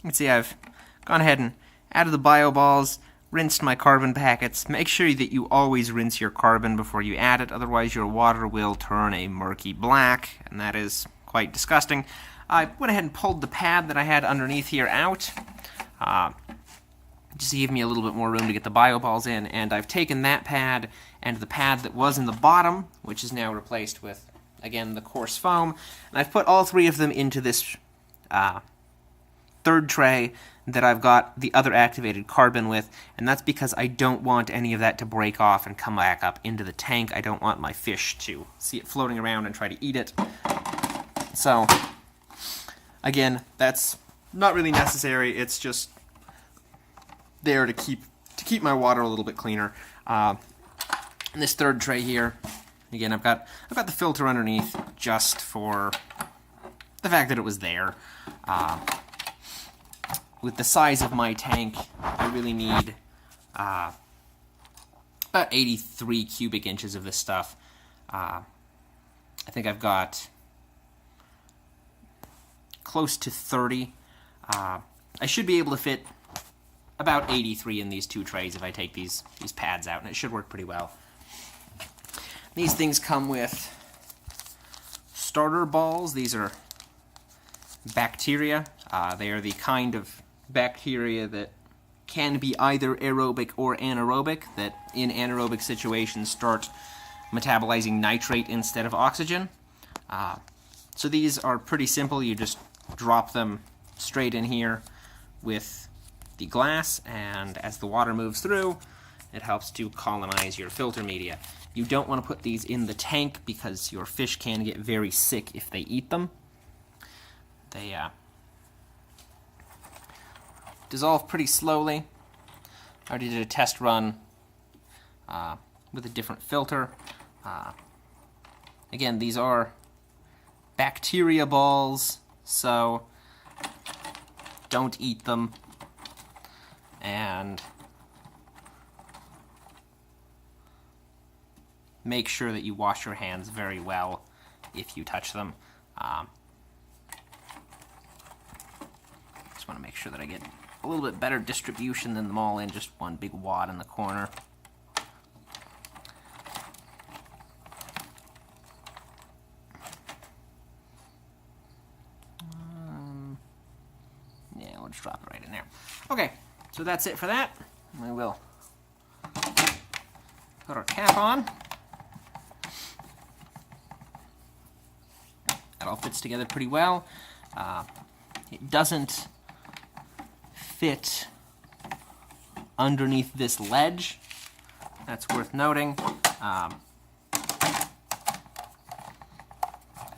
You can see I've gone ahead and added the bio balls, rinsed my carbon packets. Make sure that you always rinse your carbon before you add it, otherwise your water will turn a murky black, and that is quite disgusting. I went ahead and pulled the pad that I had underneath here out, just to give me a little bit more room to get the bio balls in, and I've taken that pad and the pad that was in the bottom, which is now replaced with, again, the coarse foam, and I've put all three of them into this third tray that I've got the other activated carbon with, and that's because I don't want any of that to break off and come back up into the tank. I don't want my fish to see it floating around and try to eat it. So, again, that's not really necessary. It's just there to keep my water a little bit cleaner. In this third tray here, again, I've got the filter underneath just for the fact that it was there. With the size of my tank, I really need about 83 cubic inches of this stuff. I think I've got close to 30. I should be able to fit about 83 in these two trays if I take these pads out, and it should work pretty well. These things come with starter balls. These are bacteria. They are the kind of bacteria that can be either aerobic or anaerobic, that in anaerobic situations start metabolizing nitrate instead of oxygen. So these are pretty simple. You just drop them straight in here with the glass, and as the water moves through, it helps to colonize your filter media. You don't want to put these in the tank because your fish can get very sick if they eat them. They dissolve pretty slowly. I already did a test run with a different filter. Again, these are bacteria balls, so don't eat them. And make sure that you wash your hands very well if you touch them. Just want to make sure that I get a little bit better distribution than them all in just one big wad in the corner. Yeah, we'll just drop it right in there. Okay, so that's it for that. We will put our cap on. That all fits together pretty well. It doesn't fit underneath this ledge. That's worth noting. Have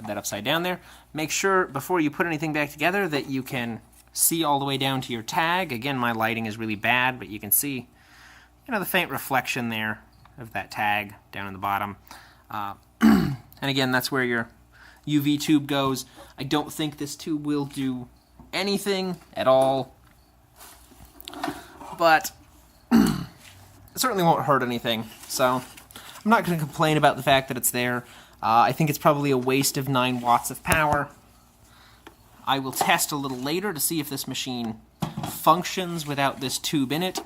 that upside down there. Make sure before you put anything back together that you can see all the way down to your tag. Again, my lighting is really bad, but you can see, the faint reflection there of that tag down in the bottom. And again, that's where your UV tube goes. I don't think this tube will do anything at all, but it certainly won't hurt anything. So I'm not going to complain about the fact that it's there. I think it's probably a waste of 9 watts of power. I will test a little later to see if this machine functions without this tube in it,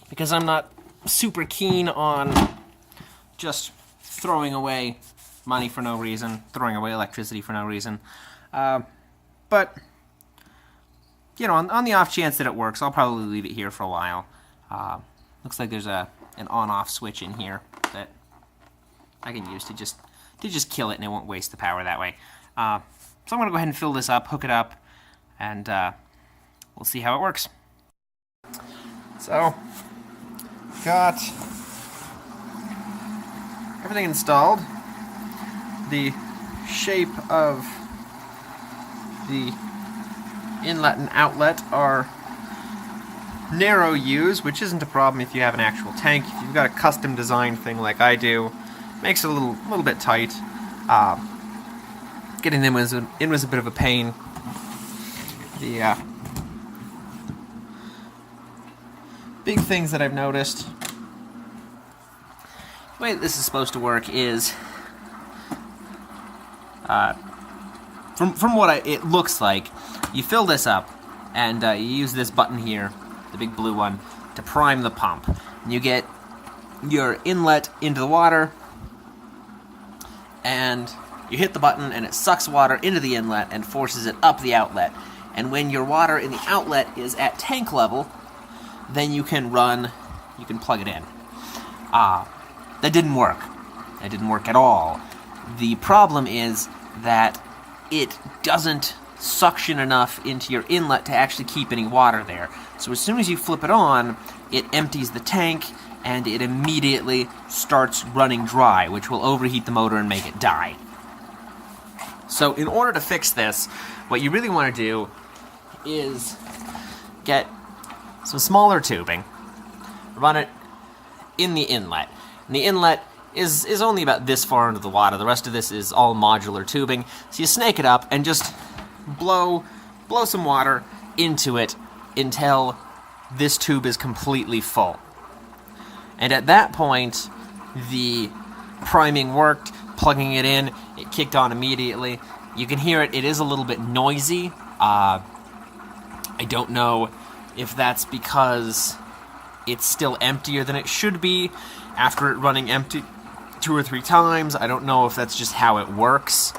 because I'm not super keen on just throwing away money for no reason, throwing away electricity for no reason. But, on the off chance that it works, I'll probably leave it here for a while. Looks like there's an on-off switch in here that I can use to just kill it, and it won't waste the power that way. So I'm going to go ahead and fill this up, hook it up, and we'll see how it works. So, got everything installed. The shape of the inlet and outlet are narrow U's, which isn't a problem if you have an actual tank. If you've got a custom designed thing like I do, makes it a little bit tight. Getting them in was a bit of a pain. The big things that I've noticed, the way that this is supposed to work is, for from what it looks like, you fill this up, and you use this button here, the big blue one, to prime the pump. And you get your inlet into the water, and you hit the button, and it sucks water into the inlet and forces it up the outlet. And when your water in the outlet is at tank level, then you can plug it in. That didn't work. That didn't work at all. The problem is that it doesn't suction enough into your inlet to actually keep any water there. So as soon as you flip it on, it empties the tank, and it immediately starts running dry, which will overheat the motor and make it die. So in order to fix this, what you really want to do is get some smaller tubing, run it in the inlet. And the inlet is only about this far into the water. The rest of this is all modular tubing. So you snake it up and just blow some water into it until this tube is completely full. And at that point, the priming worked, plugging it in, it kicked on immediately. You can hear it is a little bit noisy. I don't know if that's because it's still emptier than it should be after it running empty 2 or 3 times. I don't know if that's just how it works.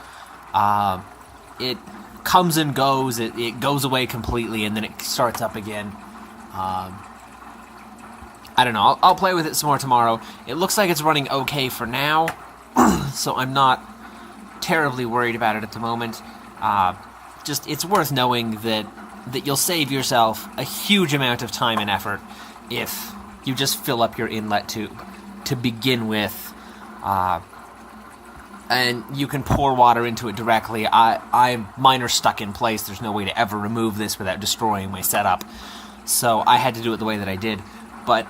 It comes and goes, it goes away completely, and then it starts up again. I don't know, I'll play with it some more tomorrow. It looks like it's running okay for now, so I'm not terribly worried about it at the moment. Just, it's worth knowing that you'll save yourself a huge amount of time and effort if you just fill up your inlet tube to begin with, and you can pour water into it directly. Mine are stuck in place. There's no way to ever remove this without destroying my setup, so I had to do it the way that I did. But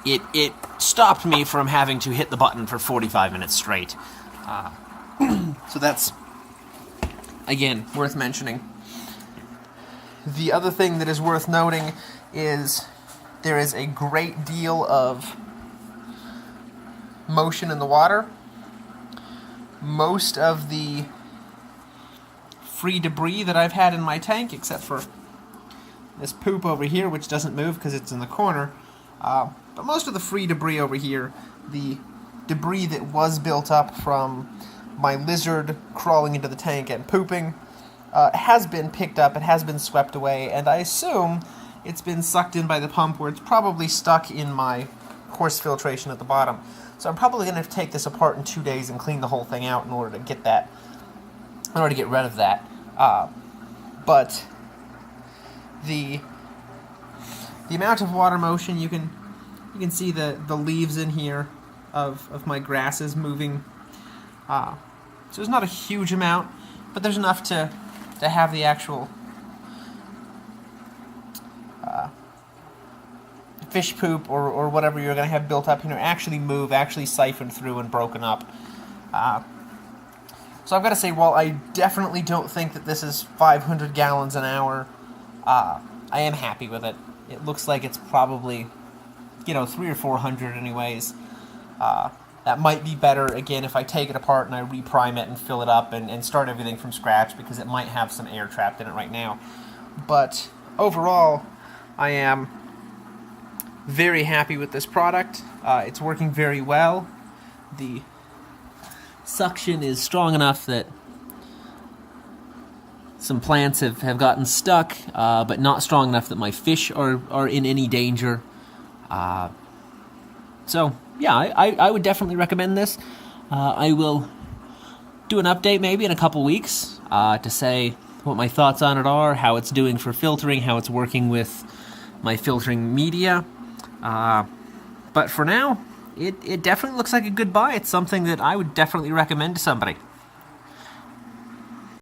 it stopped me from having to hit the button for 45 minutes straight. So that's, again, worth mentioning. The other thing that is worth noting is there is a great deal of motion in the water. Most of the free debris that I've had in my tank, except for this poop over here, which doesn't move because it's in the corner, but most of the free debris over here, the debris that was built up from my lizard crawling into the tank and pooping, has been picked up, it has been swept away, and I assume it's been sucked in by the pump, where it's probably stuck in my coarse filtration at the bottom. So I'm probably going to have to take this apart in 2 days and clean the whole thing out in order to get rid of that. But the amount of water motion, you can see the leaves in here of my grasses moving. So there's not a huge amount, but there's enough to have the actual fish poop or whatever you're going to have built up here actually move, actually siphoned through and broken up. So I've got to say, while I definitely don't think that this is 500 gallons an hour, I am happy with it. It looks like it's probably, 300 or 400 anyways. That might be better, again, if I take it apart and I reprime it and fill it up and start everything from scratch, because it might have some air trapped in it right now. But overall, I am very happy with this product. It's working very well. The suction is strong enough that some plants have gotten stuck, but not strong enough that my fish are in any danger. So, yeah, I would definitely recommend this. I will do an update maybe in a couple weeks to say what my thoughts on it are, how it's doing for filtering, how it's working with my filtering media. But for now, it definitely looks like a good buy. It's something that I would definitely recommend to somebody.